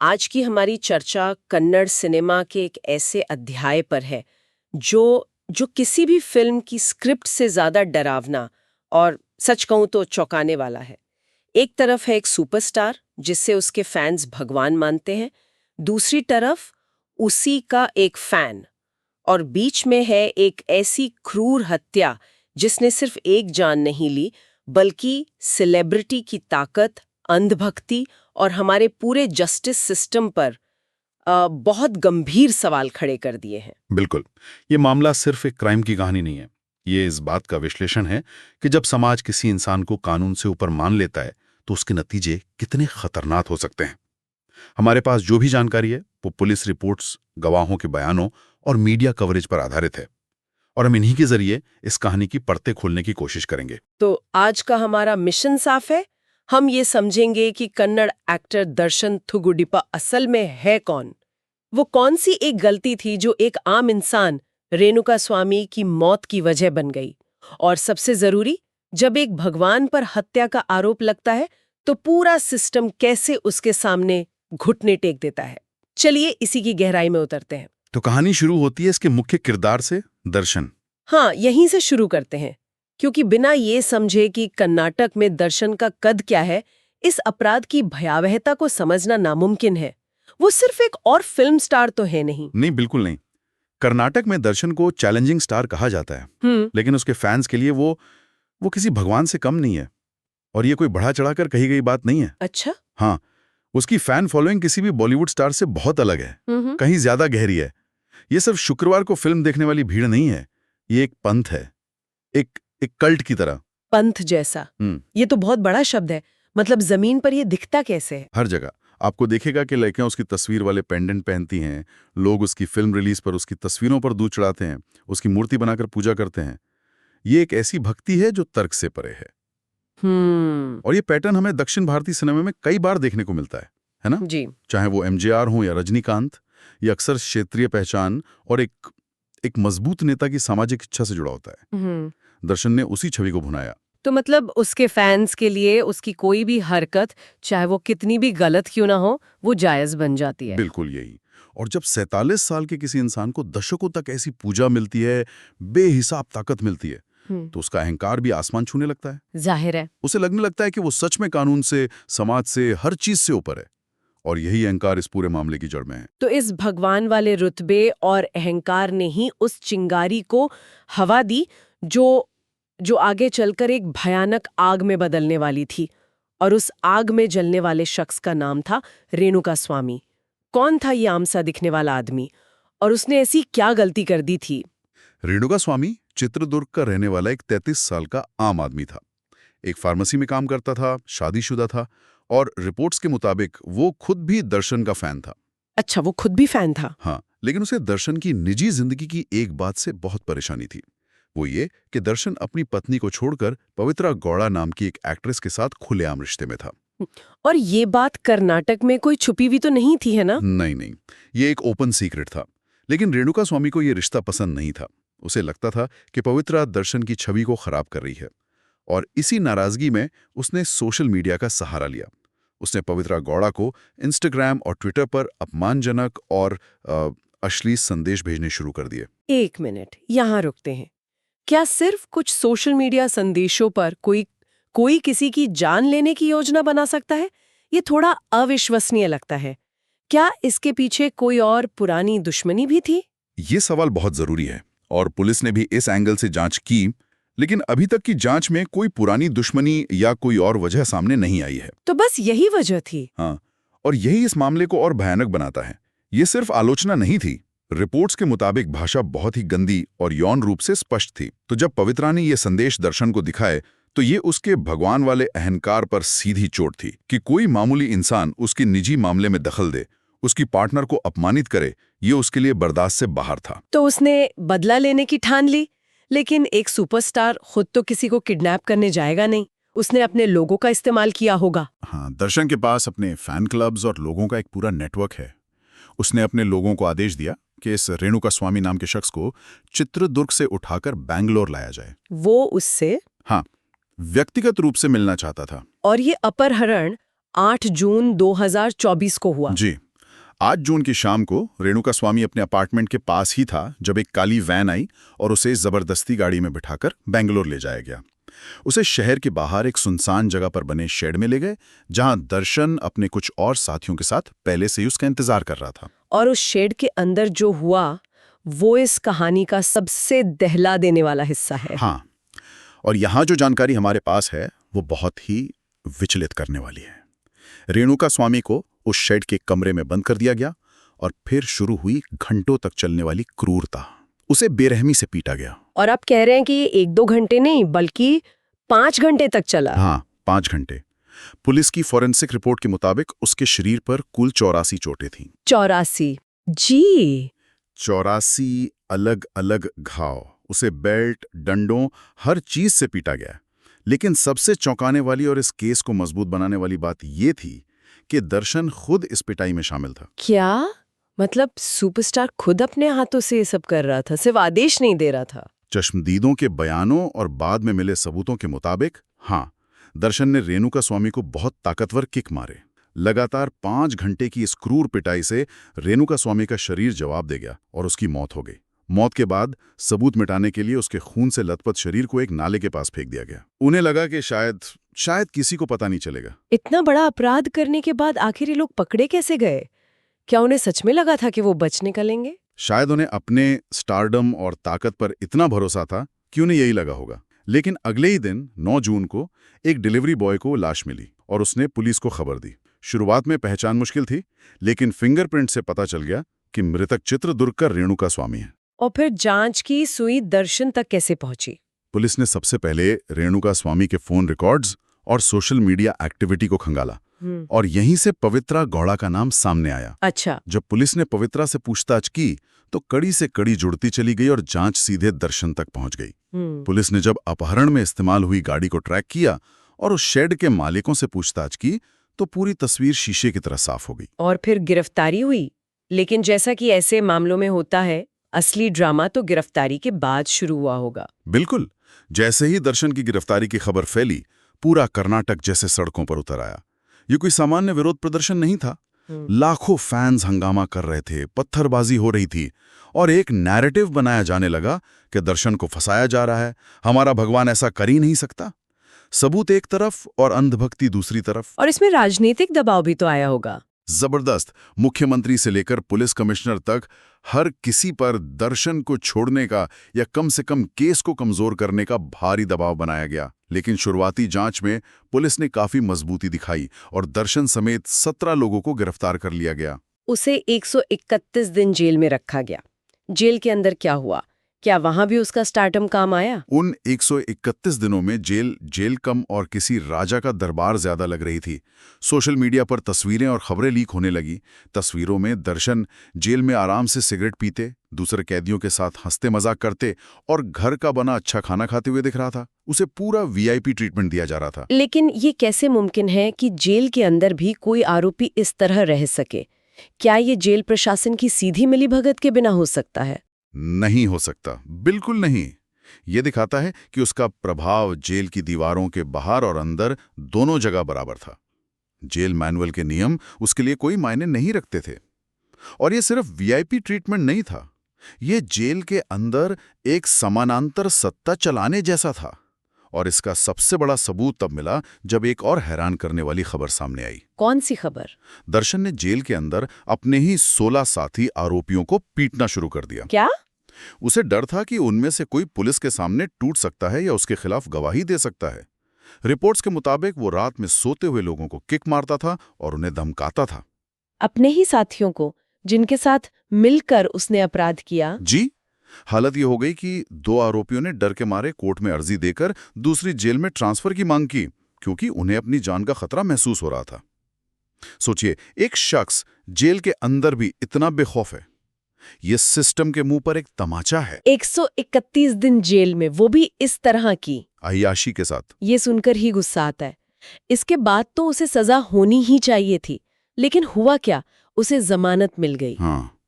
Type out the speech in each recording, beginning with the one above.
आज की हमारी चर्चा कन्नड़ सिनेमा के एक ऐसे अध्याय पर है जो जो किसी भी फिल्म की स्क्रिप्ट से ज्यादा डरावना और सच कहूं तो चौंकाने वाला है। एक तरफ है एक सुपरस्टार जिससे उसके फैंस भगवान मानते हैं, दूसरी तरफ उसी का एक फैन, और बीच में है एक ऐसी क्रूर हत्या जिसने सिर्फ एक जान नहीं ली बल्कि सेलिब्रिटी की ताकत, अंधभक्ति और हमारे पूरे जस्टिस सिस्टम पर बहुत गंभीर सवाल खड़े कर दिए हैं। बिल्कुल। ये मामला सिर्फ एक क्राइम की कहानी नहीं है। ये इस बात का विश्लेषण है कि जब समाज किसी इंसान को कानून से ऊपर मान लेता है तो उसके नतीजे कितने खतरनाक हो सकते हैं। हमारे पास जो भी जानकारी है वो पुलिस रिपोर्ट्स, गवाहों के बयानों और मीडिया कवरेज पर आधारित है, और हम इन्हीं के जरिए इस कहानी की परतें खोलने की कोशिश करेंगे। तो आज का हमारा मिशन साफ है। हम ये समझेंगे कि कन्नड़ एक्टर दर्शन थुगुडिपा असल में है कौन, वो कौन सी एक गलती थी जो एक आम इंसान रेणुका स्वामी की मौत की वजह बन गई, और सबसे जरूरी, जब एक भगवान पर हत्या का आरोप लगता है तो पूरा सिस्टम कैसे उसके सामने घुटने टेक देता है। चलिए इसी की गहराई में उतरते हैं। तो कहानी शुरू होती है इसके मुख्य किरदार से, दर्शन। हाँ, यहीं से शुरू करते हैं, क्योंकि बिना ये समझे कि कर्नाटक में दर्शन का कद क्या है, इस अपराध की भयावहता को समझना नामुमकिन है। वो सिर्फ एक और फिल्म स्टार तो है नहीं। नहीं, बिल्कुल नहीं। कर्नाटक में दर्शन को चैलेंजिंग स्टार कहा जाता है, लेकिन उसके फैंस के लिए वो किसी भगवान से कम नहीं है। और ये कोई बढ़ा चढ़ाकर कही गई बात नहीं है। अच्छा। हाँ, उसकी फैन फॉलोइंग किसी भी बॉलीवुड स्टार से बहुत अलग है, कहीं ज्यादा गहरी है। ये सिर्फ शुक्रवार को फिल्म देखने वाली भीड़ नहीं है, ये एक पंथ है, एक एक कल्ट की तरह। पंथ जैसा, ये तो बहुत बड़ा शब्द है। मतलब जमीन पर ये दिखता कैसे है? हर जगह आपको देखेगा कि लड़कियां उसकी तस्वीर वाले पेंडेंट पहनती हैं, लोग उसकी फिल्म रिलीज पर उसकी तस्वीरों पर दूध चढ़ाते हैं, उसकी मूर्ति बनाकर पूजा करते हैं। ये एक ऐसी भक्ति है जो तर्क से परे है। और ये पैटर्न हमें दक्षिण भारतीय सिनेमा में कई बार देखने को मिलता है ना? जी। चाहे वो एमजीआर हो या रजनीकांत, ये अक्सर क्षेत्रीय पहचान और एक मजबूत नेता की सामाजिक इच्छा से जुड़ा होता है। दर्शन ने उसी छवि को भुनाया। तो मतलब उसके फैंस के लिए उसकी कोई भी हरकत, चाहे वो कितनी भी गलत क्यों ना हो, वो जायज बन जाती है। बिल्कुल यही। और जब 47 साल के किसी इंसान को दशकों तक ऐसी पूजा मिलती है, बेहिसाब ताकत मिलती है, तो उसका अहंकार भी आसमान छूने लगता है। जाहिर है। उसे लगने लगता है कि वो सच में कानून से, समाज से, हर चीज से ऊपर है। और यही अहंकार इस पूरे मामले की जड़ में है। तो इस भगवान वाले रुतबे और अहंकार ने ही उस चिंगारी को हवा दी जो आगे चलकर एक भयानक आग में बदलने वाली थी। और उस आग में जलने वाले शख्स का नाम था रेणुका स्वामी। कौन था ये आम सा दिखने वाला आदमी, और उसने ऐसी क्या गलती कर दी थी? रेणुका स्वामी चित्रदुर्ग का रहने वाला एक 33 साल का आम आदमी था। एक फार्मेसी में काम करता था, शादीशुदा था, और रिपोर्ट्स के मुताबिक वो खुद भी दर्शन का फैन था। अच्छा, वो खुद भी फैन था? हाँ, लेकिन उसे दर्शन की निजी जिंदगी की एक बात से बहुत परेशानी थी। वो ये कि दर्शन अपनी पत्नी को छोड़कर पवित्रा गौड़ा नाम की एक एक्ट्रेस के साथ खुलेआम रिश्ते में था। और ये बात कर्नाटक में कोई छुपी हुई तो नहीं थी, है ना? नहीं, ये एक ओपन सीक्रेट था। लेकिन रेणुका स्वामी को ये रिश्ता पसंद नहीं था। उसे लगता था कि पवित्रा दर्शन की छवि को खराब कर रही है, और इसी नाराजगी में उसने सोशल मीडिया का सहारा लिया। उसने पवित्रा गौड़ा को इंस्टाग्राम और ट्विटर पर अपमानजनक और अश्लील संदेश भेजने शुरू कर दिए। एक मिनट, यहाँ रुकते हैं। क्या सिर्फ कुछ सोशल मीडिया संदेशों पर कोई किसी की जान लेने की योजना बना सकता है? ये थोड़ा अविश्वसनीय लगता है। क्या इसके पीछे कोई और पुरानी दुश्मनी भी थी? ये सवाल बहुत जरूरी है, और पुलिस ने भी इस एंगल से जांच की, लेकिन अभी तक की जांच में कोई पुरानी दुश्मनी या कोई और वजह सामने नहीं आई है। तो बस यही वजह थी? हाँ, और यही इस मामले को और भयानक बनाता है। ये सिर्फ आलोचना नहीं थी। रिपोर्ट्स के मुताबिक भाषा बहुत ही गंदी और यौन रूप से स्पष्ट थी। तो जब पवित्रा ने ये संदेश दर्शन को दिखाए, तो ये उसके भगवान वाले अहंकार पर सीधी चोट थी कि कोई मामूली इंसान उसके निजी मामले में दखल दे, उसकी पार्टनर को अपमानित करे, ये उसके लिए बर्दाश्त से बाहर था। तो उसने बदला लेने की ठान ली। लेकिन एक सुपरस्टार खुद तो किसी को किडनैप करने जाएगा नहीं। उसने अपने लोगों का इस्तेमाल किया होगा। हाँ, दर्शन के पास अपने फैन क्लब्स और लोगों का एक पूरा नेटवर्क है। उसने अपने लोगों को आदेश दिया कि इस रेणुका स्वामी नाम के शख्स को चित्रदुर्ग से उठाकर बैंगलोर लाया जाए। वो उससे, हाँ, व्यक्तिगत रूप से मिलना चाहता था। और ये अपहरण 8 जून 2024 को हुआ। जी, 8 जून की शाम को रेणुका स्वामी अपने अपार्टमेंट के पास ही था जब एक काली वैन आई और उसे जबरदस्ती गाड़ी में बिठाकर बेंगलोर ले जाया गया। उसे शहर के बाहर एक सुनसान जगह पर बने शेड में ले गए, जहां दर्शन अपने कुछ और साथियों के साथ पहले से ही उसका इंतजार कर रहा था। और उस शेड के अंदर जो हुआ वो इस कहानी का सबसे दहला देने वाला हिस्सा है। हाँ, और यहाँ जो जानकारी हमारे पास है वो बहुत ही विचलित करने वाली है। रेणुका स्वामी को उस शेड के कमरे में बंद कर दिया गया और फिर शुरू हुई घंटों तक चलने वाली क्रूरता। उसे बेरहमी से पीटा गया। और आप कह रहे हैं कि ये 1-2 घंटे नहीं बल्कि 5 घंटे तक चला। हाँ, 5 घंटे। पुलिस की फॉरेंसिक रिपोर्ट के मुताबिक उसके शरीर पर कुल 84 चोटें थीं। 84 जी। 84 अलग अलग घाव। उसे बेल्ट, डंडों, हर चीज से पीटा गया। लेकिन सबसे चौंकाने वाली और इस केस को मजबूत बनाने वाली बात यह थी कि दर्शन खुद इस पिटाई में शामिल था। क्या मतलब सुपरस्टार खुद अपने हाथों से ये सब कर रहा था, सिर्फ आदेश नहीं दे रहा था? चश्मदीदों के बयानों और बाद में मिले सबूतों के मुताबिक हाँ, दर्शन ने रेणुका स्वामी को बहुत ताकतवर किक मारे। लगातार 5 घंटे की इस क्रूर पिटाई से रेणुका स्वामी का शरीर जवाब दे गया और उसकी मौत हो गई। मौत के बाद सबूत मिटाने के लिए उसके खून से लथपथ शरीर को एक नाले के पास फेंक दिया गया। उन्हें लगा कि शायद किसी को पता नहीं चलेगा। इतना बड़ा अपराध करने के बाद आखिर ये लोग पकड़े कैसे गए? क्या उन्हें सच में लगा था कि वो बच निकलेंगे? शायद उन्हें अपने स्टारडम और ताकत पर इतना भरोसा था कि उन्हें यही लगा होगा। लेकिन अगले ही दिन 9 जून को एक डिलीवरी बॉय को लाश मिली और उसने पुलिस को खबर दी। शुरुआत में पहचान मुश्किल थी, लेकिन फिंगरप्रिंट से पता चल गया कि मृतक चित्रदुर्ग का रेणुका स्वामी है। और फिर जांच की सुई दर्शन तक कैसे पहुंची? पुलिस ने सबसे पहले रेणुका स्वामी के फोन रिकॉर्ड्स और सोशल मीडिया एक्टिविटी को खंगाला और यहीं से पवित्रा गौड़ा का नाम सामने आया। अच्छा। जब पुलिस ने पवित्रा से पूछताछ की तो कड़ी से कड़ी जुड़ती चली गई और जांच सीधे दर्शन तक पहुंच गई। पुलिस ने जब अपहरण में इस्तेमाल हुई गाड़ी को ट्रैक किया और उस शेड के मालिकों से पूछताछ की तो पूरी तस्वीर शीशे की तरह साफ हो गई। और फिर गिरफ्तारी हुई। लेकिन जैसा कि ऐसे मामलों में होता है, असली ड्रामा तो गिरफ्तारी के बाद शुरू हुआ होगा। बिल्कुल। जैसे ही दर्शन की गिरफ्तारी की खबर फैली, पूरा कर्नाटक जैसे सड़कों पर उतर आया। ये कोई सामान्य विरोध प्रदर्शन नहीं था। लाखों फैंस हंगामा कर रहे थे, पत्थरबाजी हो रही थी और एक नैरेटिव बनाया जाने लगा कि दर्शन को फंसाया जा रहा है, हमारा भगवान ऐसा कर ही नहीं सकता। सबूत एक तरफ और अंधभक्ति दूसरी तरफ। और इसमें राजनीतिक दबाव भी तो आया होगा। जबरदस्त। मुख्यमंत्री से लेकर पुलिस कमिश्नर तक हर किसी पर दर्शन को छोड़ने का या कम से कम केस को कमजोर करने का भारी दबाव बनाया गया। लेकिन शुरुआती जांच में पुलिस ने काफी मजबूती दिखाई और दर्शन समेत 17 लोगों को गिरफ्तार कर लिया गया। उसे 131 दिन जेल में रखा गया। जेल के अंदर क्या हुआ? क्या वहां भी उसका स्टार्टम काम आया? उन 131 दिनों में जेल कम और किसी राजा का दरबार ज्यादा लग रही थी। सोशल मीडिया पर तस्वीरें और खबरें लीक होने लगी। तस्वीरों में दर्शन जेल में आराम से सिगरेट पीते, दूसरे कैदियों के साथ हंसते मजाक करते और घर का बना अच्छा खाना खाते हुए दिख रहा था। उसे पूरा वीआईपी ट्रीटमेंट दिया जा रहा था। लेकिन ये कैसे मुमकिन है कि जेल के अंदर भी कोई आरोपी इस तरह रह सके? क्या ये जेल प्रशासन की सीधी मिलीभगत के बिना हो सकता है? नहीं हो सकता, बिल्कुल नहीं। ये दिखाता है कि उसका प्रभाव जेल की दीवारों के बाहर और अंदर दोनों जगह बराबर था। जेल मैनुअल के नियम उसके लिए कोई मायने नहीं रखते थे। और ये सिर्फ वीआईपी ट्रीटमेंट नहीं था, ये जेल के अंदर एक समानांतर सत्ता चलाने जैसा था। और इसका सबसे बड़ा सबूत तब मिला जब एक और हैरान करने वाली खबर सामने आई। कौन सी खबर? दर्शन ने जेल के अंदर अपने ही 16 साथी आरोपियों को पीटना शुरू कर दिया। क्या? उसे डर था कि उनमें से कोई पुलिस के सामने टूट सकता है या उसके खिलाफ गवाही दे सकता है। रिपोर्ट्स के मुताबिक वो रात में सोते हुए लोगों को किक मारता था और उन्हें धमकाता था। अपने ही साथियों को, जिनके साथ मिलकर उसने अपराध किया? जी। हालत ये हो गई कि 2 आरोपियों ने डर के मारे कोर्ट में अर्जी देकर दूसरी जेल में ट्रांसफर की मांग की, क्योंकि उन्हें अपनी जान का खतरा महसूस हो रहा था। सोचिए, एक शख्स जेल के अंदर भी इतना बेखौफ है। ये सिस्टम के मुंह पर एक तमाचा है। 131 दिन जेल में, वो भी इस तरह की अय्याशी के साथ। ये सुनकर ही गुस्सा आता है। इसके बाद तो उसे सजा होनी ही चाहिए थी, लेकिन हुआ क्या? उसे जमानत मिल गई। हाँ,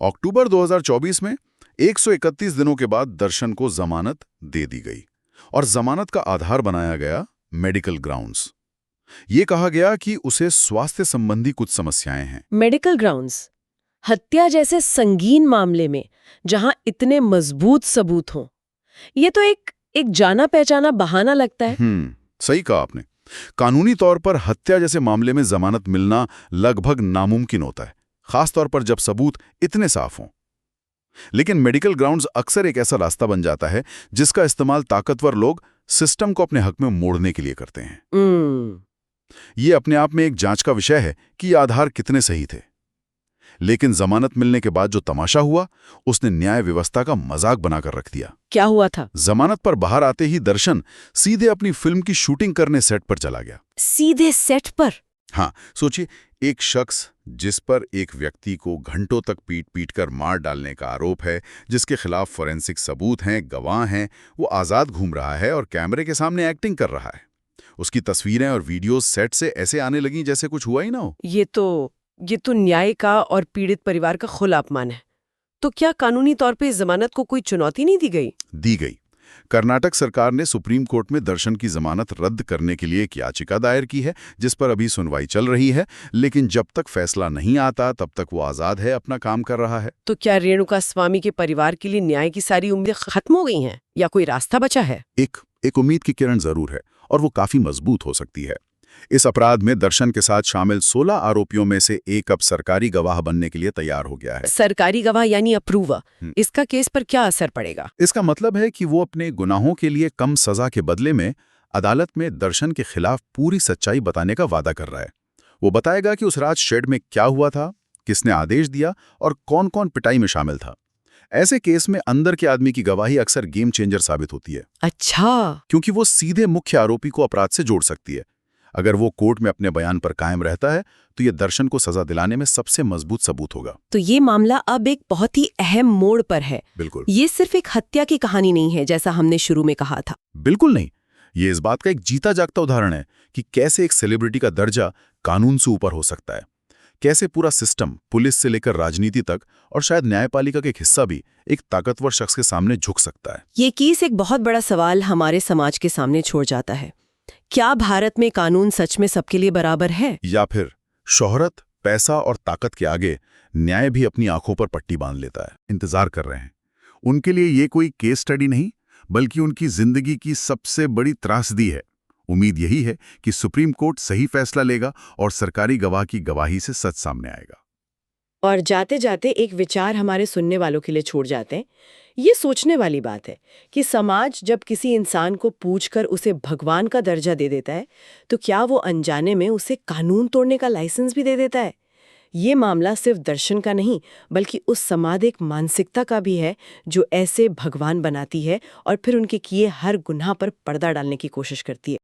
अक्टूबर 2024 में 131 दिनों के बाद दर्शन को जमानत दे दी गई और जमानत का आधार बनाया गया मेडिकल ग्राउंड्स। ये कहा गया कि उसे स्वास्थ्य संबंधी कुछ समस्याएं हैं। मेडिकल ग्राउंड्स, हत्या जैसे संगीन मामले में जहां इतने मजबूत सबूत हों, ये तो एक जाना पहचाना बहाना लगता है। सही कहा आपने। कानूनी तौर पर हत्या जैसे मामले में जमानत मिलना लगभग नामुमकिन होता है, खासतौर पर जब सबूत इतने साफ हों। लेकिन मेडिकल ग्राउंड्स अक्सर एक ऐसा रास्ता बन जाता है जिसका इस्तेमाल ताकतवर लोग सिस्टम को अपने हक में मोड़ने के लिए करते हैं। ये अपने आप में एक जांच का विषय है कि ये आधार कितने सही थे। लेकिन जमानत मिलने के बाद जो तमाशा हुआ, उसने न्याय व्यवस्था का मजाक बनाकर रख दिया। क्या हुआ था? जमानत पर बाहर आते ही दर्शन सीधे अपनी फिल्म की शूटिंग करने सेट पर चला गया। सीधे सेट पर? हाँ, सोचिए, एक शख्स जिस पर एक व्यक्ति को घंटों तक पीट कर मार डालने का आरोप है, जिसके खिलाफ फोरेंसिक सबूत हैं, गवाह हैं, वो आजाद घूम रहा है और कैमरे के सामने एक्टिंग कर रहा है। उसकी तस्वीरें और वीडियोस सेट से ऐसे आने लगीं जैसे कुछ हुआ ही ना हो। ये तो न्याय का और पीड़ित परिवार का खुला अपमान है। तो क्या कानूनी तौर पे इस जमानत को कोई चुनौती नहीं दी गई? दी गई। कर्नाटक सरकार ने सुप्रीम कोर्ट में दर्शन की जमानत रद्द करने के लिए एक याचिका दायर की है, जिस पर अभी सुनवाई चल रही है। लेकिन जब तक फैसला नहीं आता तब तक वो आजाद है, अपना काम कर रहा है। तो क्या रेणुका स्वामी के परिवार के लिए न्याय की सारी उम्मीदें खत्म हो गई हैं या कोई रास्ता बचा है? एक उम्मीद की किरण जरूर है, और वो काफी मजबूत हो सकती है। इस अपराध में दर्शन के साथ शामिल 16 आरोपियों में से एक अब सरकारी गवाह बनने के लिए तैयार हो गया है। सरकारी गवाह यानी अप्रूवर। इसका केस पर क्या असर पड़ेगा? इसका मतलब है कि वो अपने गुनाहों के लिए कम सजा के बदले में अदालत में दर्शन के खिलाफ पूरी सच्चाई बताने का वादा कर रहा है। वो बताएगा कि उस रात शेड में क्या हुआ था, किसने आदेश दिया और कौन कौन पिटाई में शामिल था। ऐसे केस में अंदर के आदमी की गवाही अक्सर गेम चेंजर साबित होती है। अच्छा, क्योंकि वो सीधे मुख्य आरोपी को अपराध से जोड़ सकती है। अगर वो कोर्ट में अपने बयान पर कायम रहता है तो ये दर्शन को सजा दिलाने में सबसे मजबूत सबूत होगा। तो ये मामला अब एक बहुत ही अहम मोड़ पर है। बिल्कुल। ये सिर्फ एक हत्या की कहानी नहीं है जैसा हमने शुरू में कहा था। बिल्कुल नहीं। ये इस बात का एक जीता जागता उदाहरण है कि कैसे एक सेलिब्रिटी का दर्जा कानून से ऊपर हो सकता है। कैसे पूरा सिस्टम, पुलिस से लेकर राजनीति तक और शायद न्यायपालिका का एक हिस्सा भी एक ताकतवर शख्स के सामने झुक सकता है। ये केस एक बहुत बड़ा सवाल हमारे समाज के सामने छोड़ जाता है। क्या भारत में कानून सच में सबके लिए बराबर है, या फिर शोहरत, पैसा और ताकत के आगे न्याय भी अपनी आंखों पर पट्टी बांध लेता है? इंतजार कर रहे हैं। उनके लिए ये कोई केस स्टडी नहीं, बल्कि उनकी जिंदगी की सबसे बड़ी त्रासदी है। उम्मीद यही है कि सुप्रीम कोर्ट सही फैसला लेगा और सरकारी गवाह की गवाही से सच सामने आएगा। और जाते जाते एक विचार हमारे सुनने वालों के लिए छोड़ जाते हैं। ये सोचने वाली बात है कि समाज जब किसी इंसान को पूछकर उसे भगवान का दर्जा दे देता है, तो क्या वो अनजाने में उसे कानून तोड़ने का लाइसेंस भी दे देता है? ये मामला सिर्फ दर्शन का नहीं, बल्कि उस सामाजिक मानसिकता का भी है जो ऐसे भगवान बनाती है और फिर उनके किए हर गुनाह पर पर्दा डालने की कोशिश करती है।